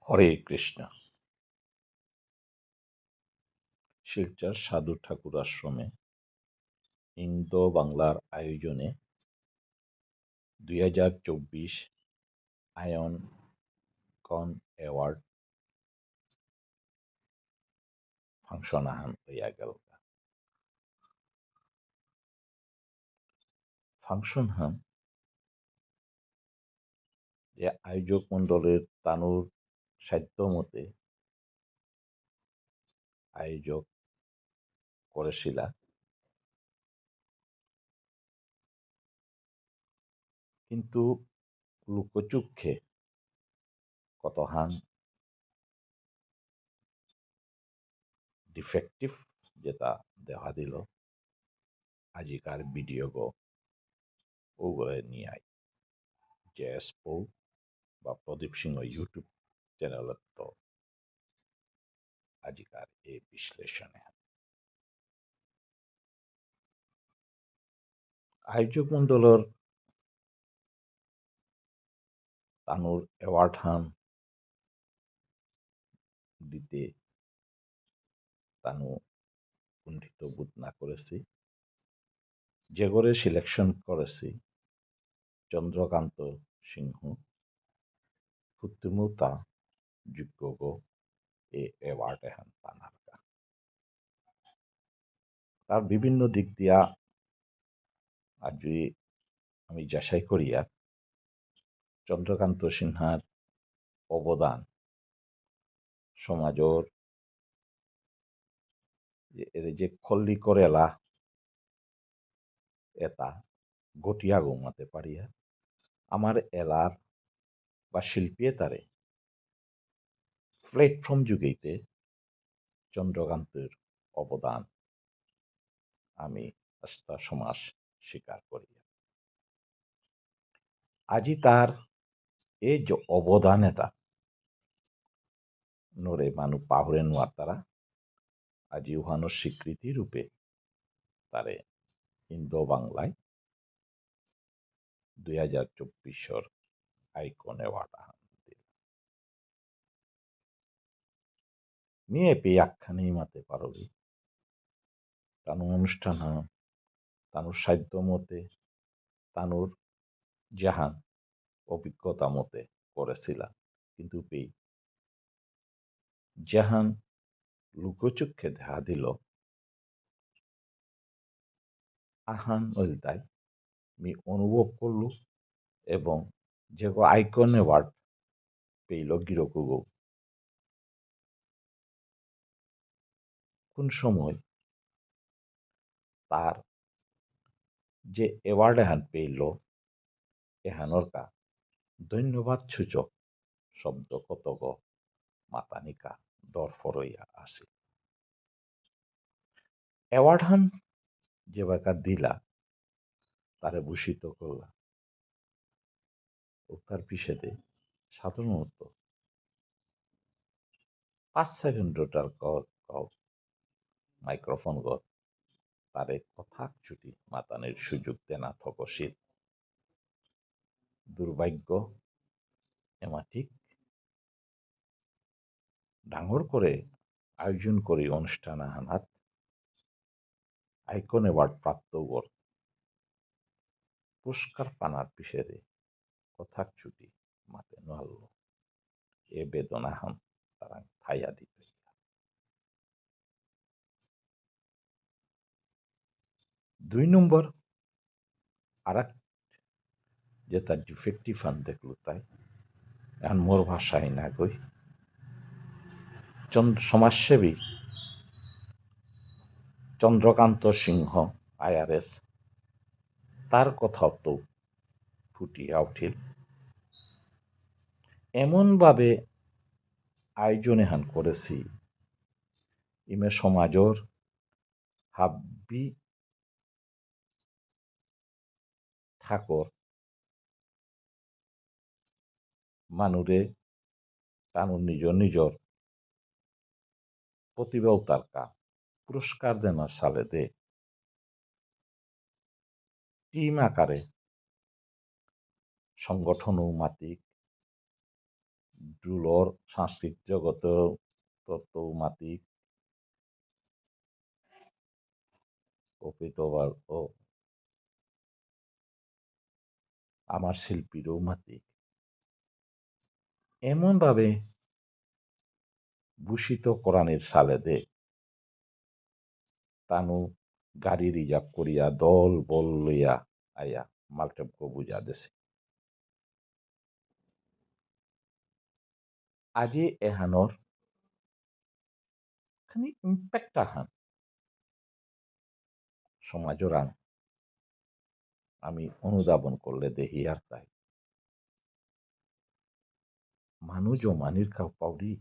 হরে কৃষ্ণ। শিলচর সাধু ঠাকুর আশ্রমে ইন্দো বাংলার আয়োজনে 2024 আয়ন কন অ্যাওয়ার্ড ফাংশন আহান হইয়া গেল। ফাংশন হান যে আয়োজক মণ্ডলের তানুর সাধ্য মতে আয়োজক করেছিলা, কিন্তু লোকচক্ষে কতহান ডিফেক্টিভ যেটা দেখা দিল আজিকার ভিডিও গো ওগুলো নিয়ে আই জেএসপো বা প্রদীপ সিংহ ইউটিউব চ্যানেলত তো আজিকার এই বিশ্লেষণে আয়োজক মণ্ডলৰ তানোর অ্যাওয়ার্ড হান দিতে তানু কুণ্ঠিত বোধ না করেছি। যে করে সিলেকশন করেছি চন্দ্রকান্ত সিংহ ফুতুমুতা যোগ্য গো এ অ্যাওয়ার্ড এহান পানার। তার বিভিন্ন দিক দিয়া আজ আমি যাচাই করিয়া চন্দ্রকান্ত সিনহার অবদান সমাজর যে খল্লি করেলা এটা গটিয়া ঘুমাতে পারিয়া আমার এলার বা শিল্পী তারে প্ল্যাটফর্ম যুগেইতে চন্দ্রকান্তের অবদান আমি আস্থা সমাজ স্বীকার করি। আজি তার এই যে অবদান এটা নরে মানু পাহরে নোয়ার তারা আজি উহানোর স্বীকৃতি রূপে তারে ইন্দো বাংলায় 2024 আইকন অ্যাওয়ার্ড মেয়ে পেয়ে আখ্যানেই মাতে পারবি তানু অনুষ্ঠান তানুর সাধ্য মতে তানুর জাহান অভিজ্ঞতা মতে করেছিলাম, কিন্তু পেয়ে জাহান লুকোচক্ষে দেখা দিল আহান ওইটাই আমি অনুভব করলু এবং যে আইকন অ্যাওয়ার্ড পেইল গিরকুগো কোন সময় তার যে অ্যাওয়ার্ড এহান পেইল এহানোর কা ধন্যবাদ সূচক শব্দ কতগ মাতানিকা দরফরইয়া আছে। অ্যাওয়ার্ড হান যে বাকা দিলা তারে ভূষিত করলা ও তার পিছেতে সাধারণত 5 সেকেন্ডটার মাইক্রোফোন গত তারে কথা ছুটি মাতানের সুযোগ দেনা থকশীল দুর্ভাগ্য এমাটিক ডাঙর করে আয়োজন করে অনুষ্ঠান আহানাত আইকন অ্যাওয়ার্ড প্রাপ্ত পুরস্কার পানার পিছেরে কথা ছুটি মাতে নহাল এ বেদনা হান তারা থাইয়া দিতে। 2 নম্বর আর এক যে তার ডিফেক্টিভ হান দেখলো তাই এখন মোর ভাষায় না কই সমাজসেবী চন্দ্রকান্ত সিংহ আইআরএস তার কথাও তো ফুটিয়া উঠিল। এমনভাবে আয়োজন এহান করেছি ইমে সমাজর হাব্বি ঠাকুর মানুরে তানুর নিজর প্রতিভা তারকা পুরস্কার দেনার সালে দে টিম আকারে সংগঠন ও মাতিক ডুলর সাংস্কৃতিক জগত তত্ত্বমাতিক অপিতবার ও আমার শিল্পীরও মাতিক এমনভাবে ভূষিত কোরআনের সালেদে তানু গাড়ি রিজার্ভ করিয়া দল বল লইয়া আইয়া মালটেবকে বুঝা দেছে আজি এহানোর খানি ইম্প্যাক্ট আহান সমাজরাং আমি অনুধাবন করলে দেহি আর তাই মানুষ ও মানির খাও পাউরি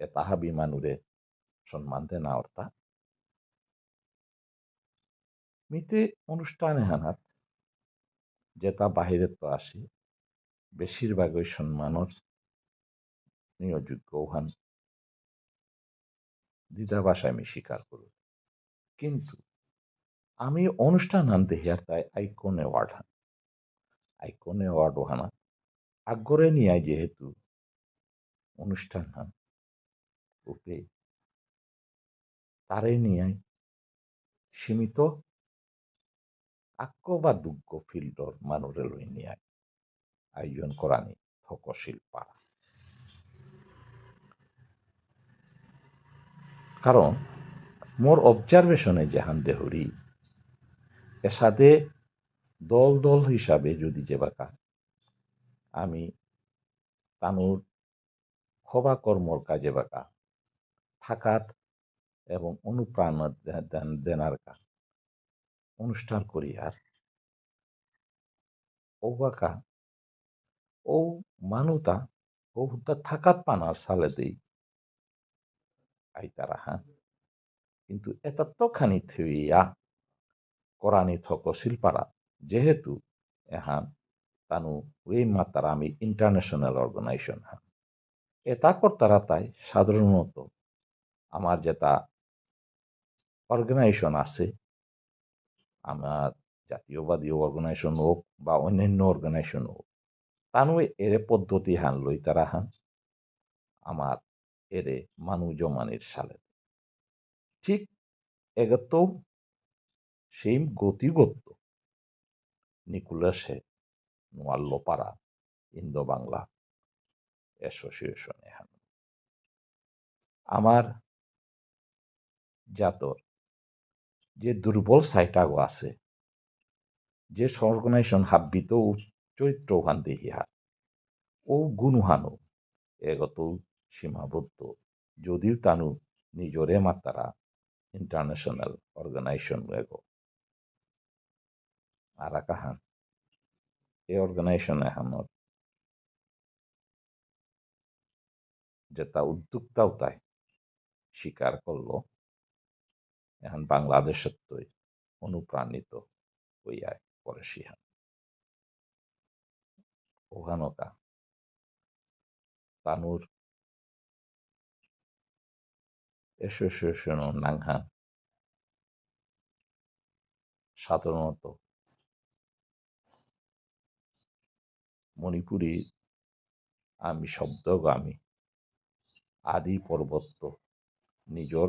এ তাহাবি মানুরে সম্মান দে না অর্থা মিতে অনুষ্ঠান এহানাত যেটা বাহিরে তো আসি বেশিরভাগই সম্মানর নিয়োযোগ্য ওহান দ্বিধা ভাষায় আমি স্বীকার করি কিন্তু আমি অনুষ্ঠান হান দেখি আর তাই আইকন অ্যাওয়ার্ড হান আইকন অ্যাওয়ার্ড ওহানা আগ্গরে নিয়ে যেহেতু অনুষ্ঠান হান ওকে তারে নিয়ে সীমিত আক্ক বা দুগ্গ ফিল্ডর মানুরে লই নিয়ে আয়োজন করানি থকশীল পাড়া কারণ মোর অবজারভেশনে যেহান দেহরি এসাদে দল দল হিসাবে যদি যেবাকা আমি তানুর খবা কর্মর কাজে বাকা থাকাত এবং অনুপ্রাণ দেনার কা অনুষ্ঠান করি আর ও বাকা ও মানুতা ও হুতা থাকাত পানার সালে দেই আইতারা হ্যাঁ কিন্তু এটা তো খানি থুইয়া করানি থক শিল্পারা যেহেতু এহান তানু ওই মাতারা আমি ইন্টারন্যাশনাল অর্গানাইজেশন হ্যাঁ এটা করতারা তাই সাধারণত আমার যেটা অর্গানাইজেশন আছে আমার জাতীয়বাদী অর্গানাইজেশন হোক বা অন্যান্য অর্গানাইজেশন হোক তানু এরে পদ্ধতি হান লই তারা হান আমার এরে মানু জমানির সালে ঠিক এগত সেই গতিগত নিকুলাসে নোয়াল্লোপাড়া ইন্দো বাংলা অ্যাসোসিয়েশনে হান আমার জাতর যে দুর্বল সাইটাগো আছে যে অর্গানাইজেশন হাব্বিত চরিত্র হান দেহিয়া ও গুণহানু এগত সীমাবদ্ধ যদিও তানু নিজরে মাতারা ইন্টারন্যাশনাল অর্গানাইজেশন এগো আরাকাহান এই অর্গানাইজেশন এহানোর যেটা উদ্যোক্তাও তাই স্বীকার করলো এখন বাংলাদেশের তো অনুপ্রাণিত হইয়া পরে সিহান ওহানকা তানুর অ্যাসোসিয়েশন নাংহান সাধারণত মণিপুরী আমি শব্দগামী আদি পর্বত্য নিজর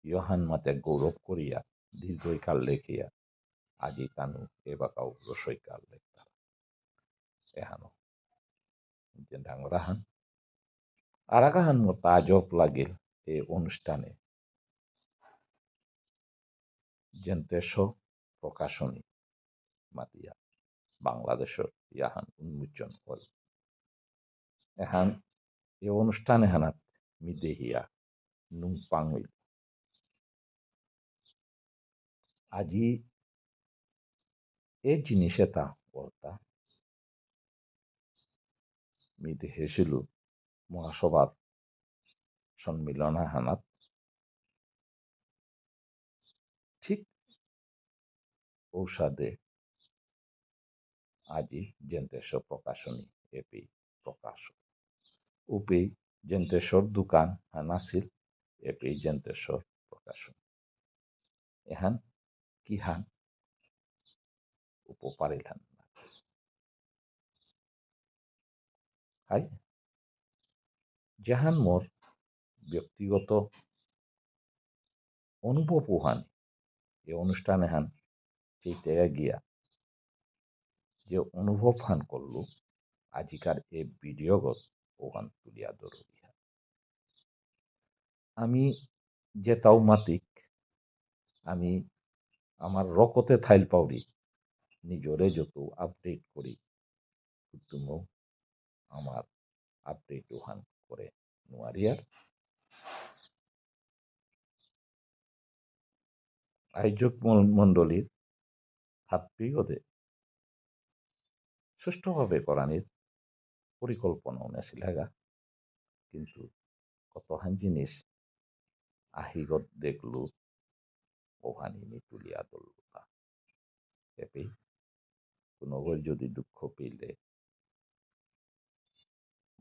ইহান মাতে গৌরব করিয়া দীর্ঘকাল লেখিয়া আজি তানু এবাকাও রসইকাল লেখা এহানো যে ডাঙরাহান আরাকাহান মো তাজব লাগিল এ অনুষ্ঠানে জেন্তেশ প্রকাশনী মাতিয়া বাংলাদেশের ইয়াহান উন্মোচন হল এহান এ অনুষ্ঠান এহানাত মিদেহিয়া নুংপাংইল আজি এ জিনিস এটা বলতা মিদে হেসিল মহাসভার সম্মিলন হানাত ঠিক ঔষধে আজি জেন্তেশ প্রকাশনী এপি প্রকাশ উপি জেন্তেশ্বর দোকান হানাসিল এপি জেন্তেশ্বর প্রকাশনী এহান কি হান উপপারিল হান হাই যেহান মোর ব্যক্তিগত অনুভব ওহান এই অনুষ্ঠানে হান সেইটা গিয়া যে অনুভব হান করলু আজিকার এ ভিডিওগত ওহান তুলিয়া ধরবি। আমি যেতাও মাতিক আমি আমার রকতে থাইল পাউরি নিজরে যত আপডেট করি তুমো আমার আপডেট ওহান করে নোয়ারিয়ার আয়োজক মণ্ডলীর হাতবিগদে সুষ্ঠুভাবে করানির পরিকল্পনা উনেছিল লাগা কিন্তু কতহান জিনিস আহিগত দেখলু ওহানি তুলিয়া ধরলু এপি কোনো যদি দুঃখ পেলে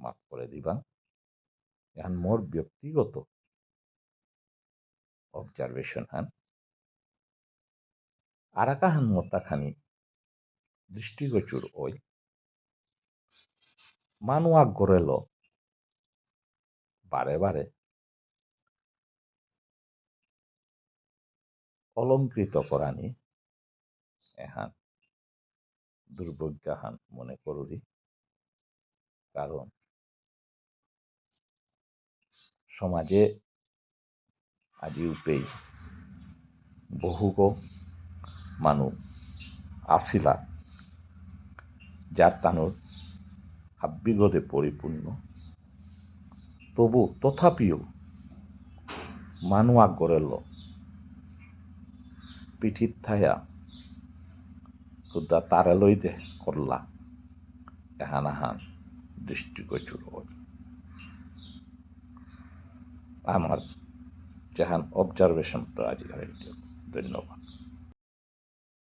মাফ করে দিবা। এখন মোর ব্যক্তিগত অবজারভেশন হান আরাকাহান মতাখানি দৃষ্টিগোচর ওই মানুয়াক গড়েল বারে বারে অলঙ্কৃত করানি এহান দুর্ভাগ্যহান মনে করুরি। কারণ সমাজে আজি উপেই বহুগ মানুষ আছিলা যার তানোর হাব্বিগদে পরিপূর্ণ তথাপিও মানুয়াক গড়েল পিঠিত থায়া খুদা তারে লই দে করলা এহান আহান দৃষ্টিগোচর হয়। আমার যেহান অবজারভেশন তো আজ ধন্যবাদ।